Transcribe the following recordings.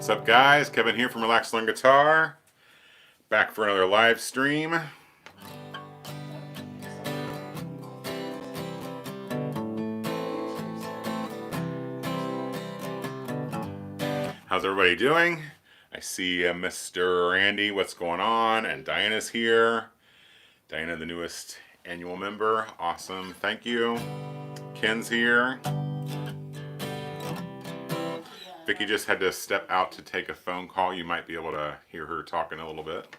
What's up, guys? Kevin here from Relax Learn Guitar. Back for another live stream. How's everybody doing? I see Mr. Randy, what's going on? And Diana's here. Diana, the newest annual member. Awesome. Thank you. Ken's here. Vicky just had to step out to take a phone call. You might be able to hear her talking a little bit.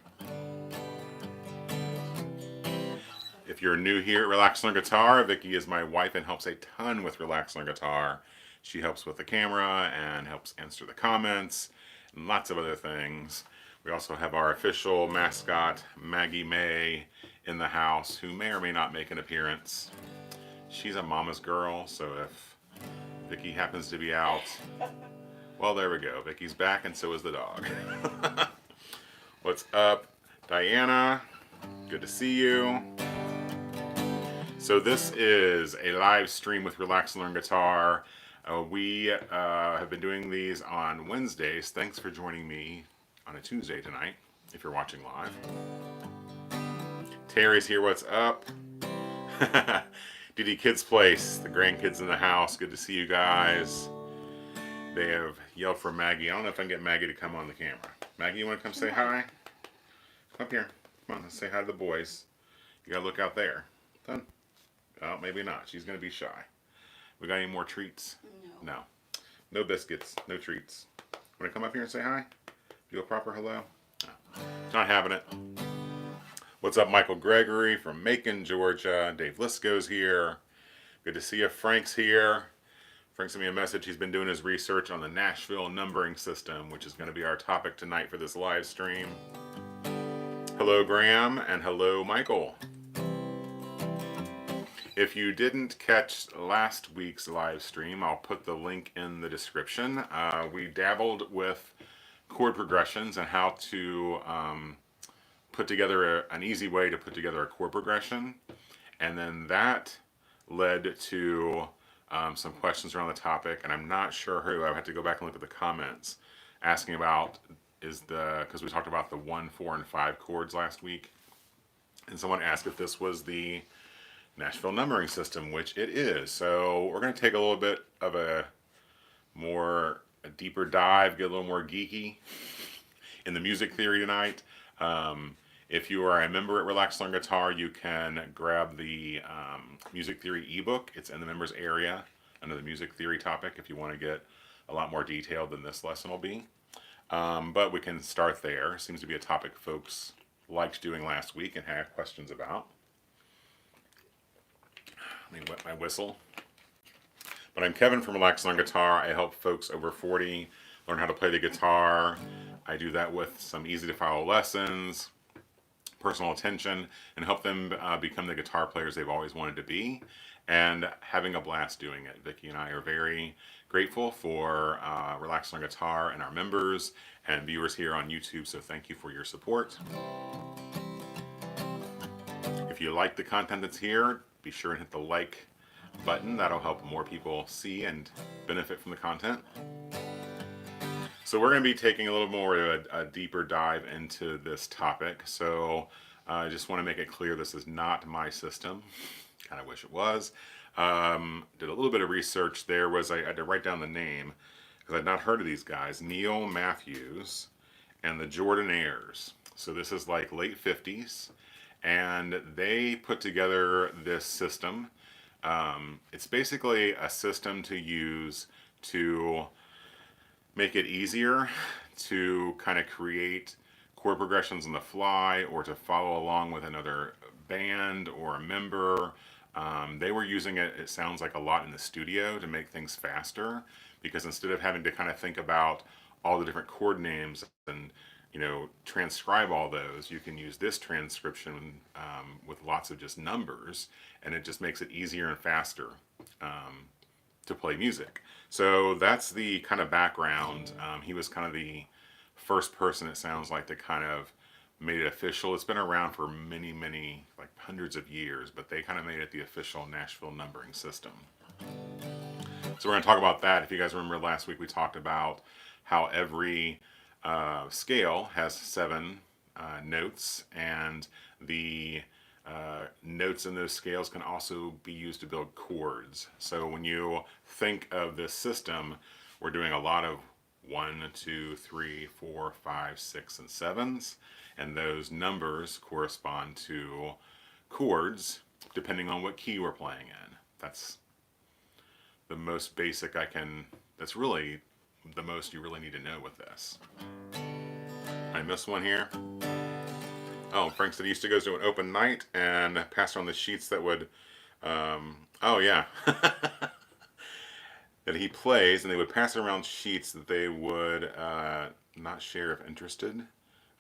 If you're new here at Relax Learn Guitar, Vicky is my wife and helps a ton with Relax Learn Guitar. She helps with the camera and helps answer the comments and lots of other things. We also have our official mascot, Maggie May, in the house, who may or may not make an appearance. She's a mama's girl, so if Vicky happens to be out, well, there we go. Vicky's back, and so is the dog. What's up, Diana? Good to see you. So this is a live stream with Relax Learn Guitar. We have been doing these on Wednesdays. Thanks for joining me on a Tuesday tonight, if you're watching live. Terry's here. What's up? DD Kids Place, the grandkids in the house. Good to see you guys. They have yelled for Maggie. I don't know if I can get Maggie to come on the camera. Maggie, you want to come say hi? Come up here. Come on, let's say hi to the boys. You got to look out there. Done. Oh, maybe not. She's going to be shy. We got any more treats? No. No. No biscuits. No treats. Want to come up here and say hi? Do a proper hello? No. Not having it. What's up, Michael Gregory from Macon, Georgia? Dave Lisco's here. Good to see you. Frank's here. Frank sent me a message. He's been doing his research on the Nashville Numbering System, which is going to be our topic tonight for this live stream. Hello, Graham, and hello, Michael. If you didn't catch last week's live stream, I'll put the link in the description. We dabbled with chord progressions and how to put together an easy way to put together a chord progression. And then that led to some questions around the topic, and I'm not sure who. I had to go back and look at the comments asking about because we talked about the 1, 4, and 5 chords last week, and someone asked if this was the Nashville Numbering System, which it is. So we're going to take a little bit of a deeper dive, get a little more geeky in the music theory tonight. If you are a member at Relax Learn Guitar, you can grab the music theory ebook. It's in the members area under the music theory topic if you want to get a lot more detailed than this lesson will be. But we can start there. Seems to be a topic folks liked doing last week and had questions about. Let me wet my whistle. But I'm Kevin from Relax Learn Guitar. I help folks over 40 learn how to play the guitar. I do that with some easy to follow lessons, personal attention, and help them become the guitar players they've always wanted to be, and having a blast doing it. Vicki and I are very grateful for Relax Learn Guitar and our members and viewers here on YouTube, so thank you for your support. If you like the content that's here, be sure and hit the like button. That'll help more people see and benefit from the content. So we're going to be taking a little more of a deeper dive into this topic. So I just want to make it clear this is not my system. Kind of wish it was. Did a little bit of research. I had to write down the name because I'd not heard of these guys. Neil Matthews and the Jordanaires. So this is like late 50s. And they put together this system. It's basically a system to use to make it easier to kind of create chord progressions on the fly or to follow along with another band or a member. They were using it, it sounds like, a lot in the studio to make things faster, because instead of having to kind of think about all the different chord names and transcribe all those, you can use this transcription with lots of just numbers, and it just makes it easier and faster to play music. So that's the kind of background. He was kind of the first person, it sounds like, to kind of made it official. It's been around for many, like hundreds of years, but they kind of made it the official Nashville Numbering System. So we're going to talk about that. If you guys remember last week, we talked about how every scale has 7 notes, and the notes in those scales can also be used to build chords. So when you think of this system, we're doing a lot of 1, 2, 3, 4, 5, 6, and 7s, and those numbers correspond to chords depending on what key we're playing in. That's the most basic that's really the most you really need to know with this. I missed one here. Oh, Frank said he used to go to an open night and pass around the sheets that would, oh yeah, that he plays, and they would pass around sheets that they would not share if interested,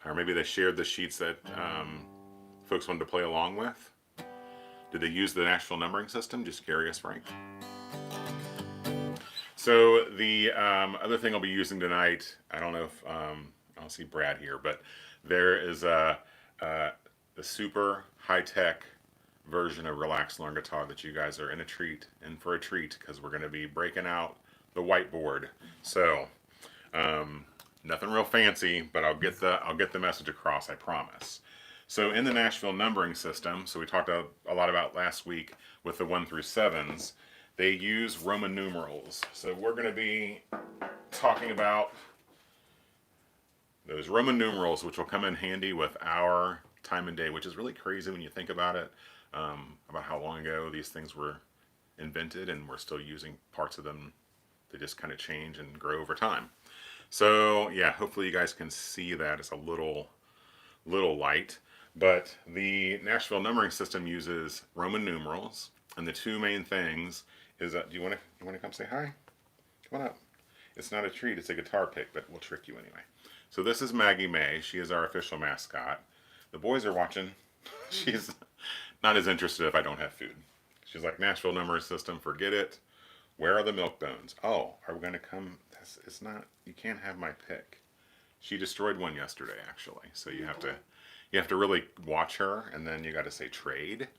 or maybe they shared the sheets that folks wanted to play along with. Did they use the Nashville numbering system? Just curious, Frank. So the other thing I'll be using tonight, I don't know if I don't see Brad here, but there is a super high-tech version of Relax Learn Guitar that you guys are in for a treat, because we're going to be breaking out the whiteboard. So nothing real fancy, but I'll get the message across, I promise. So in the Nashville numbering system, so we talked a lot about last week with the 1 through 7s, they use Roman numerals. So we're going to be talking about those Roman numerals, which will come in handy with our time and day, which is really crazy when you think about it, about how long ago these things were invented, and we're still using parts of them. They just kind of change and grow over time. So yeah, hopefully you guys can see that. It's a little light, but the Nashville numbering system uses Roman numerals, and the two main things is that, do you want to come say hi? Come on up. It's not a treat, it's a guitar pick, but we'll trick you anyway. So this is Maggie May. She is our official mascot. The boys are watching. She's not as interested if I don't have food. She's like, Nashville numbering system, forget it. Where are the milk bones? Oh, are we going to come? It's not, you can't have my pick. She destroyed one yesterday, actually. So you have to really watch her, and then you got to say trade,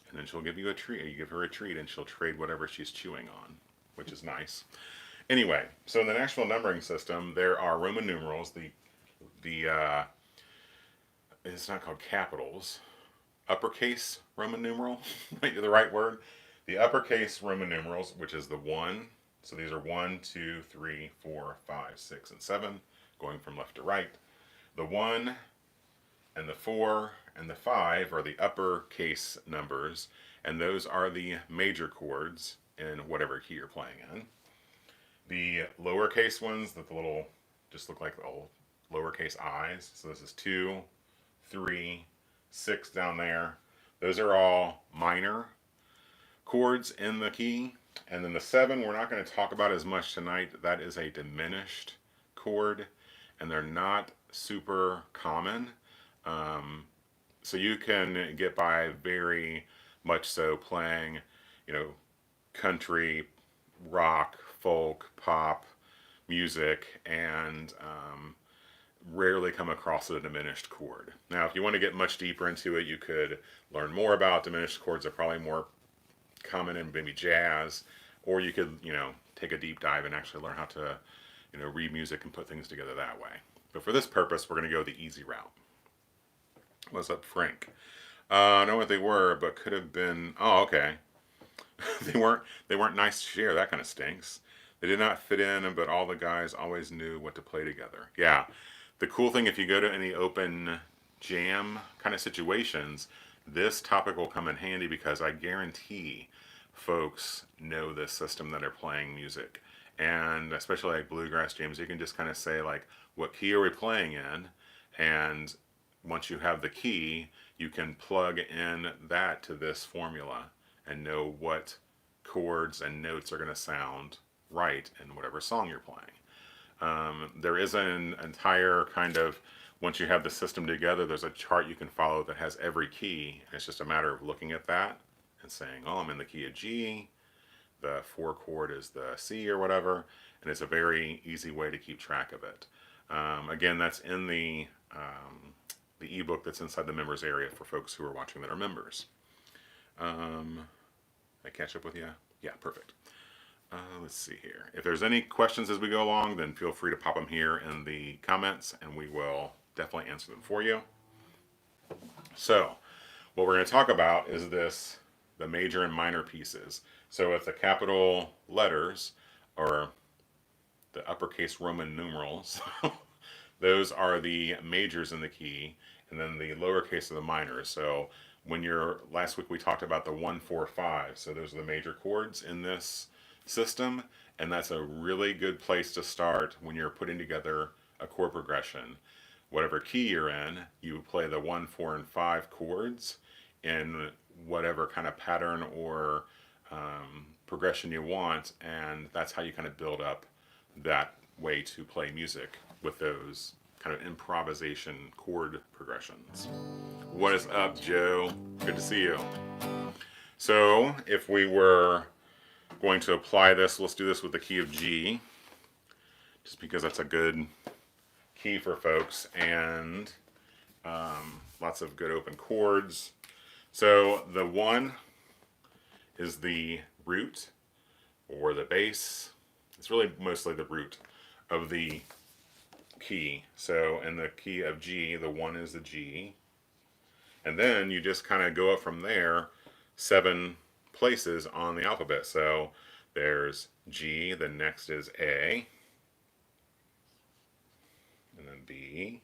and then she'll give you a treat. You give her a treat, and she'll trade whatever she's chewing on, which is nice. Anyway, so in the Nashville numbering system, there are Roman numerals. It's not called capitals. Uppercase Roman numeral, the right word. The uppercase Roman numerals, which is the 1. So these are 1, 2, 3, 4, 5, 6, and 7, going from left to right. The 1 and the 4 and the 5 are the uppercase numbers, and those are the major chords in whatever key you're playing in. The lowercase ones that the little just look like the old lowercase i's. So this is 2, 3, 6 down there. Those are all minor chords in the key. And then the 7 we're not going to talk about as much tonight. That is a diminished chord, and they're not super common. So you can get by very much so playing, country, rock, folk, pop music, and rarely come across a diminished chord. Now, if you want to get much deeper into it, you could learn more about diminished chords. Are probably more common in maybe jazz, or you could, take a deep dive and actually learn how to, read music and put things together that way. But for this purpose, we're going to go the easy route. What's up, Frank? I know what they were, but could have been. Oh, okay. They weren't nice to share. That kind of stinks. They did not fit in, but all the guys always knew what to play together. Yeah. The cool thing, if you go to any open jam kind of situations, this topic will come in handy, because I guarantee folks know this system that are playing music. And especially like bluegrass jams, you can just kind of say like, what key are we playing in? And once you have the key, you can plug in that to this formula and know what chords and notes are going to sound right in whatever song you're playing. There is an entire kind of, once you have the system together, there's a chart you can follow that has every key. And it's just a matter of looking at that and saying, oh, I'm in the key of G, the 4 chord is the C or whatever, and it's a very easy way to keep track of it. Again, that's in the ebook that's inside the members area for folks who are watching that are members. I catch up with you? Yeah, perfect. Let's see here. If there's any questions as we go along, then feel free to pop them here in the comments and we will definitely answer them for you. So, what we're going to talk about is the major and minor pieces. So with the capital letters, or the uppercase Roman numerals, those are the majors in the key, and then the lowercase are the minors. So last week we talked about the 1, 4, 5. So those are the major chords in this system, and that's a really good place to start when you're putting together a chord progression. Whatever key you're in, you play the 1, 4, and 5 chords in whatever kind of pattern or progression you want, and that's how you kind of build up that way to play music with those kind of improvisation chord progressions. What is up, Joe? Good to see you. So if we were going to apply this, let's do this with the key of G, just because that's a good key for folks, and lots of good open chords. So the 1 is the root or the bass. It's really mostly the root of the key. So in the key of G, the 1 is the G. And then you just kind of go up from there 7 places on the alphabet. So there's G, the next is A, and then B,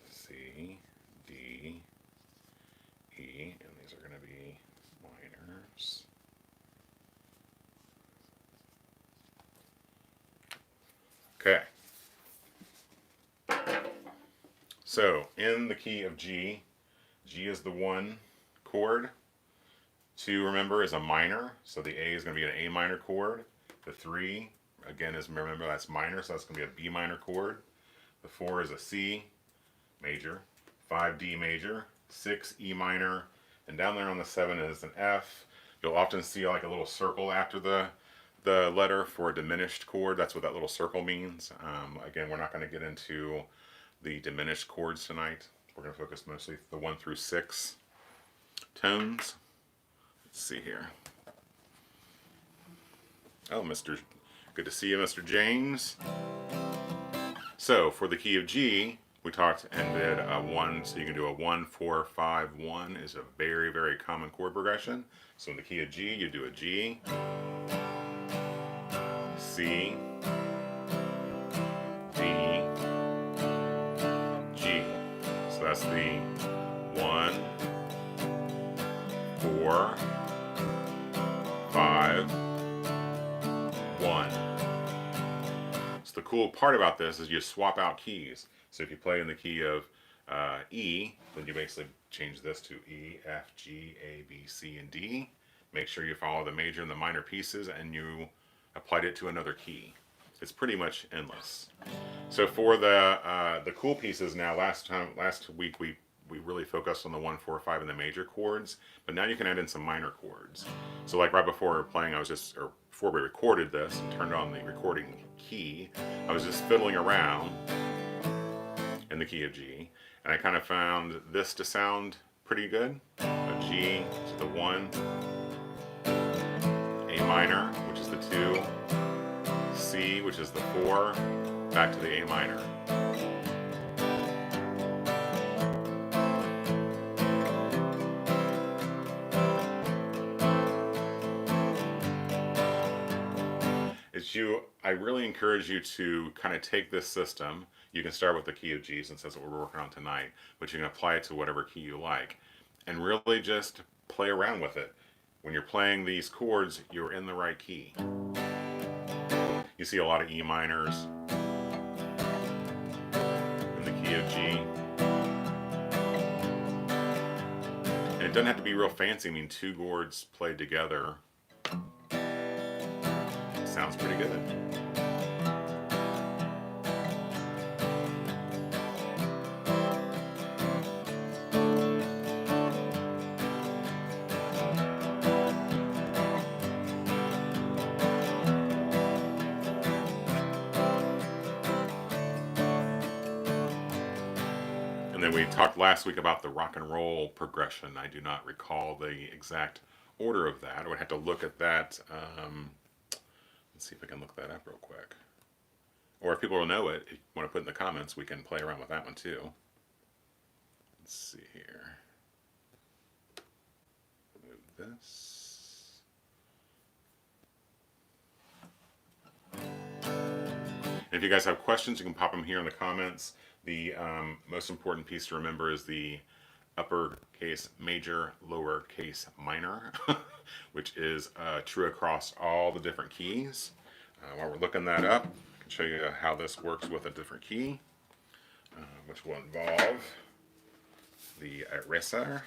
C, D, E, and these are going to be minors. Okay. So in the key of G, G is the 1 chord. 2, remember, is a minor, so the A is going to be an A minor chord. The 3, again, is, remember, that's minor, so that's going to be a B minor chord. The 4 is a C major. 5, D major. 6, E minor. And down there on the 7 is an F. You'll often see like a little circle after the letter for a diminished chord. That's what that little circle means. Again, we're not going to get into the diminished chords tonight. We're going to focus mostly the 1 through 6 tones. Let's see here. Oh, good to see you, Mr. James. So for the key of G, we talked and did a 1, so you can do a 1, 4, 5, 1 is a very, very common chord progression. So in the key of G, you do a G, C, D, G. So that's the 1, 4, 5, 1. So the cool part about this is you swap out keys. So if you play in the key of E, then you basically change this to E, F, G, A, B, C, and D. Make sure you follow the major and the minor pieces, and you applied it to another key. It's pretty much endless. So for the cool pieces now, last week we really focused on the 1, 4, 5 and the major chords, but now you can add in some minor chords. So like right before we were playing, before we recorded this and turned on the recording key, I was just fiddling around in the key of G, and I kind of found this to sound pretty good. A G to the 1, A minor, which is the 2, C, which is the 4, back to the A minor. I really encourage you to kind of take this system. You can start with the key of G, since that's what we're working on tonight, but you can apply it to whatever key you like, and really just play around with it. When you're playing these chords, you're in the right key. You see a lot of E minors in the key of G. And it doesn't have to be real fancy. I mean, 2 chords played together sounds pretty good. And then we talked last week about the rock and roll progression. I do not recall the exact order of that. I would have to look at that. Let's see if I can look that up real quick. Or if people know it, if you want to put in the comments, we can play around with that one too. Let's see here. Move this. And if you guys have questions, you can pop them here in the comments. The most important piece to remember is the uppercase major, lowercase minor, which is true across all the different keys. While we're looking that up, I can show you how this works with a different key, which will involve the eraser.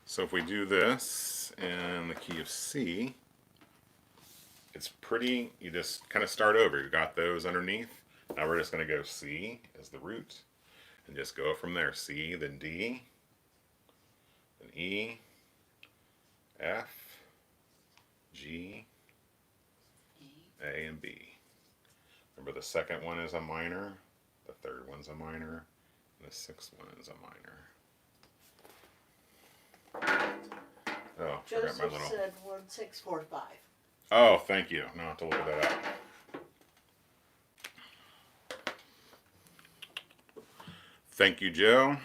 So if we do this in the key of C, it's pretty, you just kind of start over. You got those underneath. Now we're just going to go C as the root and just go from there. C, then D, then E, F, G, A, and B. Remember the second one is a minor, the third one's a minor, and the sixth one is a minor. Oh, Joseph forgot my little... said 1645. Oh, thank you. Now I have to look that up. Thank you, Joe.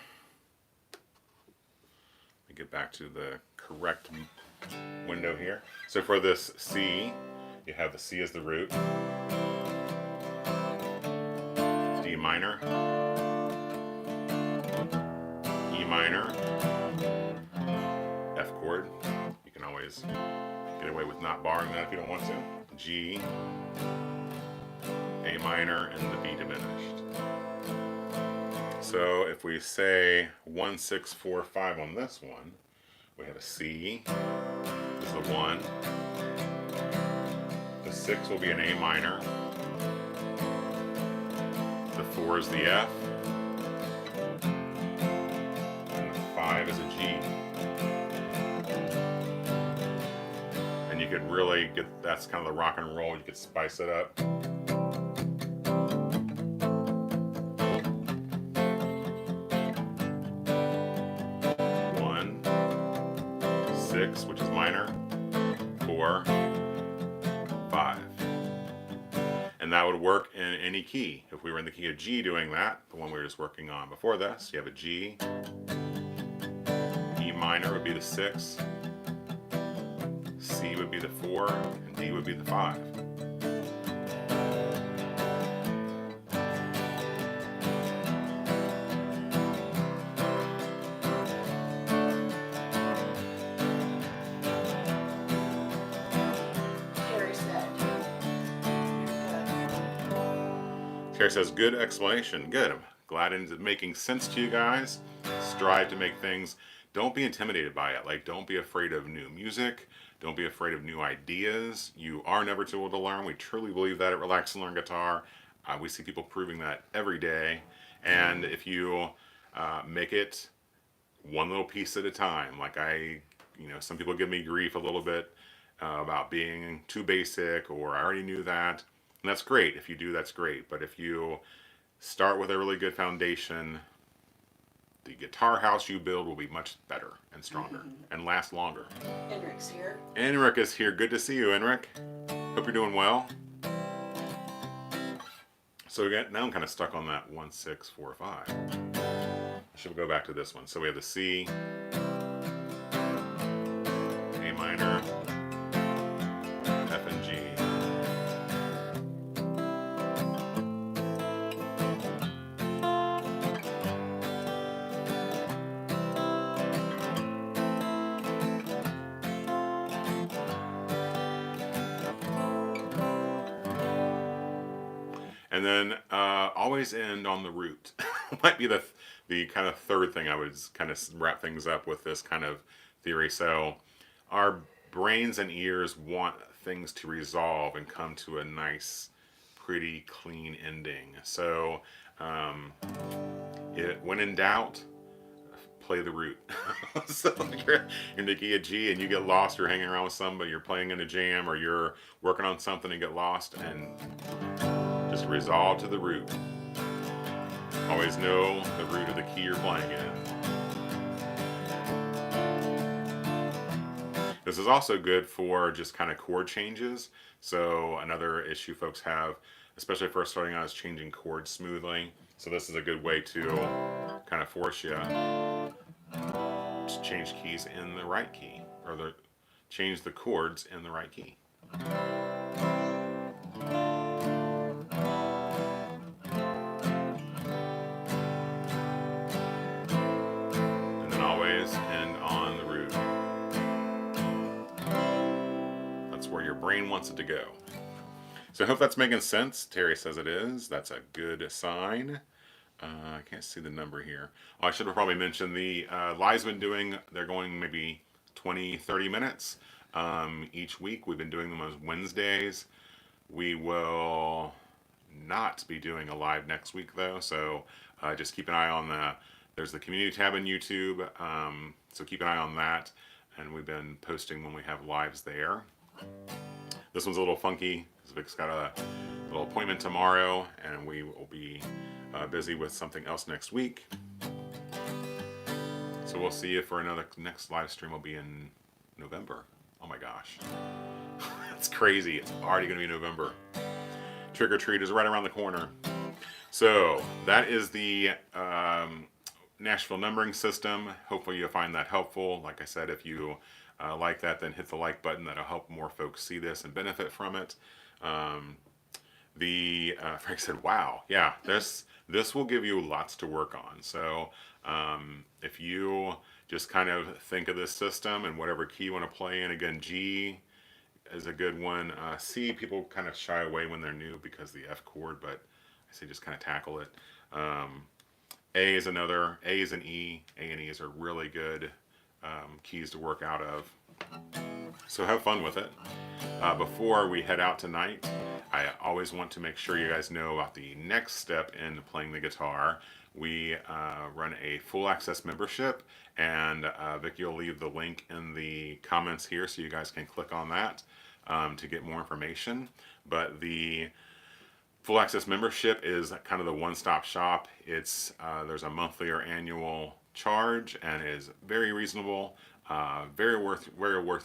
Let me get back to the correct window here. So for this C, you have the C as the root, D minor, E minor, F chord. You can always get away with not borrowing that if you don't want to. G, A minor, and the B diminished. So if we say 1645 on this one, we have a C is the 1. The 6 will be an A minor. The 4 is the F. And the 5 is a G. And you could really get, that's kind of the rock and roll, you could spice it up. 6, which is minor, 4, 5. And that would work in any key. If we were in the key of G doing that, the one we were just working on before this, you have a G, E minor would be the 6, C would be the 4, and D would be the 5. Terry says, good explanation. Good. I'm glad it's making sense to you guys. Strive to make things. Don't be intimidated by it. Like, don't be afraid of new music. Don't be afraid of new ideas. You are never too old to learn. We truly believe that at Relax and Learn Guitar. We see people proving that every day. And if you make it one little piece at a time, like some people give me grief a little bit about being too basic, or I already knew that. And that's great. If you do, that's great. But if you start with a really good foundation, the guitar house you build will be much better and stronger and last longer. Enric's here. Enric is here. Good to see you, Enric. Hope you're doing well. So now I'm kind of stuck on that 1645. Should we go back to this one? So we have the C, A minor, F and G. And then always end on the root. Might be the kind of third thing I would kind of wrap things up with this kind of theory. So our brains and ears want things to resolve and come to a nice, pretty, clean ending. So when in doubt, play the root. So like you're in the key of G and you get lost, you're hanging around with somebody, you're playing in a jam, or you're working on something and get lost, and just resolve to the root. Always know the root of the key you're playing in. This is also good for just kind of chord changes. So another issue folks have, especially first starting out, is changing chords smoothly. So this is a good way to kind of force you to change keys in the right key, or change the chords in the right key. And then always end on the root. That's where your brain wants it to go. So I hope that's making sense. Terry says it is. That's a good sign. I can't see the number here. Oh, I should have probably mentioned the live's been doing, they're going maybe 20, 30 minutes each week. We've been doing them on Wednesdays. We will not be doing a live next week though, so just keep an eye on there's the community tab in YouTube, so keep an eye on that, and we've been posting when we have lives there. This one's a little funky. Vic's got a little appointment tomorrow, and we will be busy with something else next week. So we'll see you for next live stream will be in November. Oh my gosh. That's crazy. It's already going to be November. Trick or treat is right around the corner. So that is the Nashville numbering system. Hopefully you'll find that helpful. Like I said, if you like that, then hit the like button. That'll help more folks see this and benefit from it. Frank said, wow, yeah, this will give you lots to work on. So if you just kind of think of this system and whatever key you want to play in, again, G is a good one. C, people kind of shy away when they're new because of the F chord, but I say just kind of tackle it. A is another, A is an E. A and E's are really good keys to work out of. So have fun with it. Before we head out tonight, I always want to make sure you guys know about the next step in playing the guitar. We run a full access membership, and Vicky will leave the link in the comments here so you guys can click on that to get more information. But the full access membership is kind of the one-stop shop. It's there's a monthly or annual charge, and is very reasonable, very worth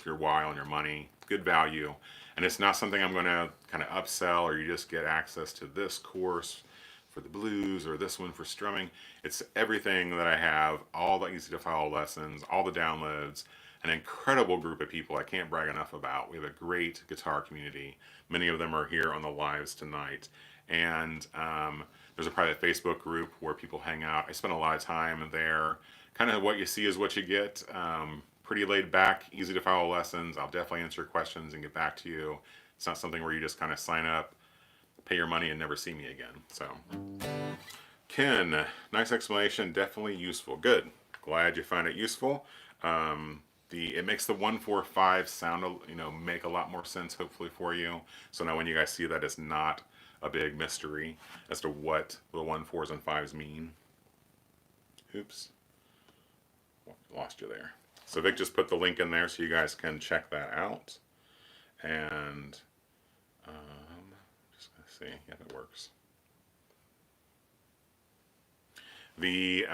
your while and your money, good value. And it's not something I'm going to kind of upsell, or you just get access to this course for the blues or this one for strumming. It's everything that I have, all the easy to follow lessons, all the downloads, an incredible group of people I can't brag enough about. We have a great guitar community. Many of them are here on the lives tonight. And there's a private Facebook group where people hang out. I spend a lot of time there. Kind of what you see is what you get. Pretty laid back, easy to follow lessons. I'll definitely answer questions and get back to you. It's not something where you just kind of sign up, pay your money, and never see me again. So, Ken, nice explanation. Definitely useful. Good. Glad you find it useful. It makes the 1-4-5 sound, make a lot more sense, hopefully, for you. So now when you guys see that, it's not a big mystery as to what the 1-4s and 5s mean. Oops. Lost you there. So Vic just put the link in there so you guys can check that out. And just going to see if it works. The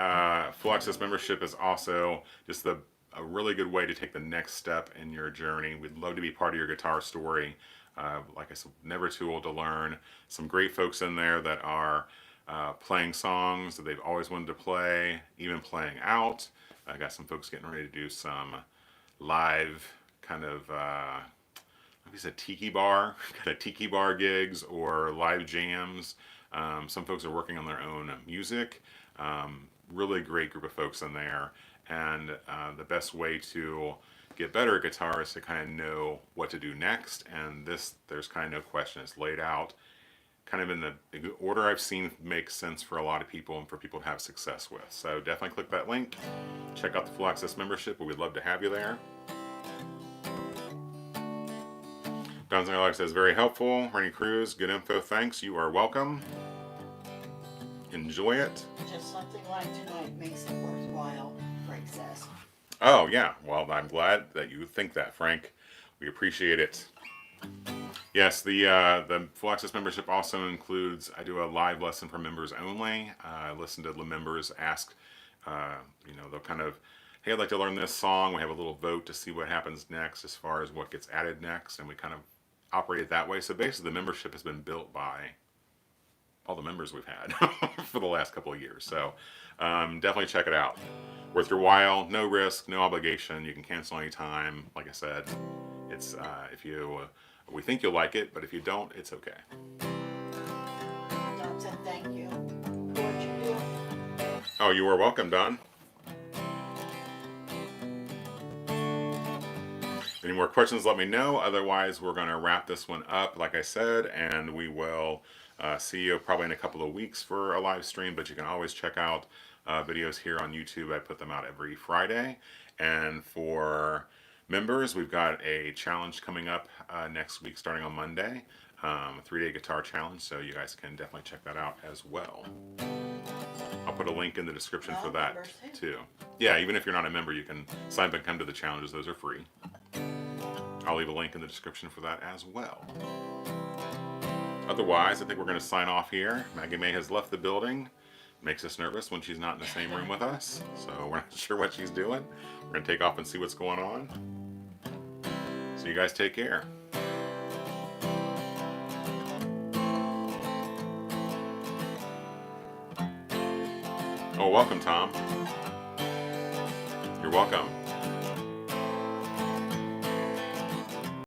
full access membership is also just a really good way to take the next step in your journey. We'd love to be part of your guitar story. Like I said, never too old to learn. Some great folks in there that are playing songs that they've always wanted to play, even playing out. I got some folks getting ready to do some live kind of, like I said, tiki bar gigs or live jams. Some folks are working on their own music. Really great group of folks in there. And the best way to get better at guitar is to kind of know what to do next. And there's kind of no question. It's laid out kind of in the order I've seen makes sense for a lot of people and for people to have success with. So definitely click that link. Check out the full access membership. We'd love to have you there. Don Life says, very helpful. Rennie Cruz, good info. Thanks. You are welcome. Enjoy it. Just something like tonight makes it worthwhile for Frank says. Oh, yeah. Well, I'm glad that you think that, Frank. We appreciate it. Yes, the full access membership also includes, I do a live lesson for members only. I listen to the members ask, they'll kind of, hey, I'd like to learn this song. We have a little vote to see what happens next as far as what gets added next, and we kind of operate it that way. So basically the membership has been built by all the members we've had for the last couple of years. So definitely check it out. Worth your while, no risk, no obligation. You can cancel anytime. Like I said, it's if you we think you'll like it, but if you don't, it's okay. Don said thank you for what you do. Oh, you are welcome, Don. Any more questions, let me know. Otherwise, we're going to wrap this one up, like I said, and we will see you probably in a couple of weeks for a live stream, but you can always check out videos here on YouTube. I put them out every Friday. And for members, we've got a challenge coming up next week starting on Monday, a 3-day guitar challenge, so you guys can definitely check that out as well. I'll put a link in the description for that too. Yeah, even if you're not a member, you can sign up and come to the challenges. Those are free. I'll leave a link in the description for that as well. Otherwise, I think we're going to sign off here. Maggie May has left the building. Makes us nervous when she's not in the same room with us, so we're not sure what she's doing. We're going to take off and see what's going on. So you guys take care. Oh, welcome, Tom. You're welcome.